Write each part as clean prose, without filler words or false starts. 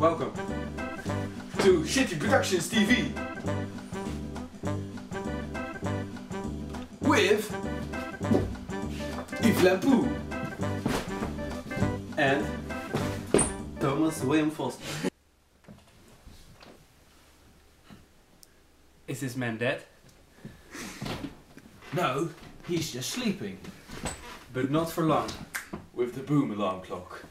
welcome to Shitty Productions TV with Yves Lampoux and Thomas William Foster. Is this man dead? No, he's just sleeping. But not for long. With the boom alarm clock.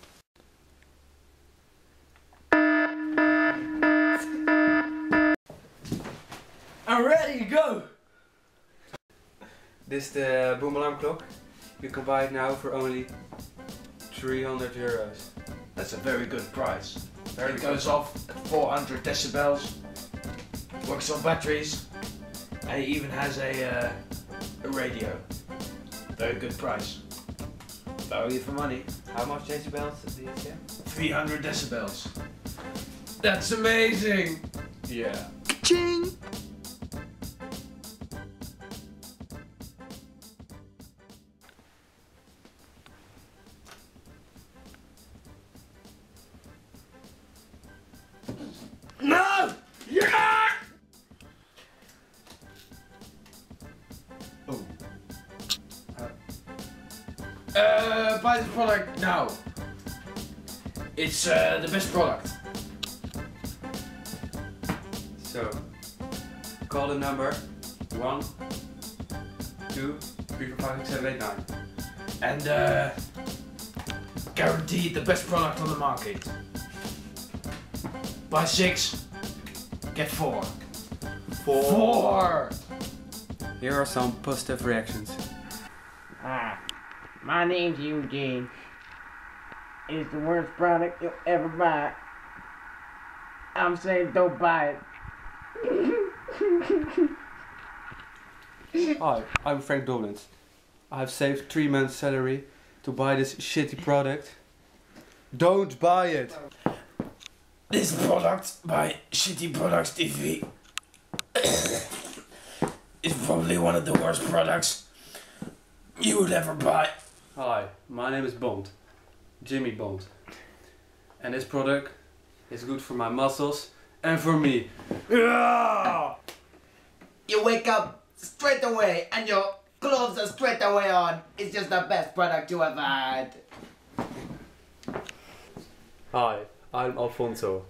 I'm ready to go! This is the boom alarm clock. You can buy it now for only 300 euros. That's a very good price. Very It good. goes off at 400 decibels, works on batteries, and it even has a radio. Very good price. Value for money. How much decibels do you say? 300 decibels. That's amazing! Yeah. Ching! No! Yeah! Oh. Buy this product now. It's the best product. So, call the number 1, 2, 3, 4, 5, 6, 7, 8, 9. And guaranteed the best product on the market. Buy 6, get 4. 4! Here are some positive reactions. My name's Eugene. It's the worst product you'll ever buy. I'm saying don't buy it. Hi, I'm Frank Doblins. I have saved 3 months' salary to buy this shitty product. Don't buy it! This product by Shitty Products TV is probably one of the worst products you would ever buy. Hi, my name is Bond. Jimmy Bond. And this product is good for my muscles and for me. You wake up straight away and your clothes are straight away on. It's just the best product you ever had. Hi, I'm Alfonso.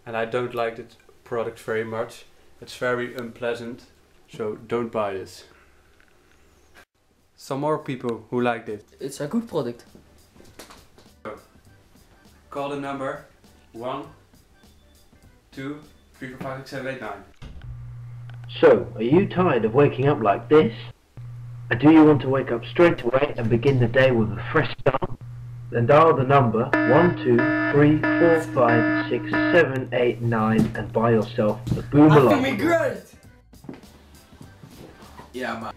And I don't like this product very much. It's very unpleasant. So don't buy this. Some more people who like this. It's a good product. Call the number 1, 2, 3, 4, 5, 6, 7, 8, 9. So, are you tired of waking up like this? Or do you want to wake up straight away and begin the day with a fresh start? Then dial the number 1, 2, 3, 4, 5, 6, 7, 8, 9 and buy yourself the boom That's alarm. gonna be great! Yeah, man.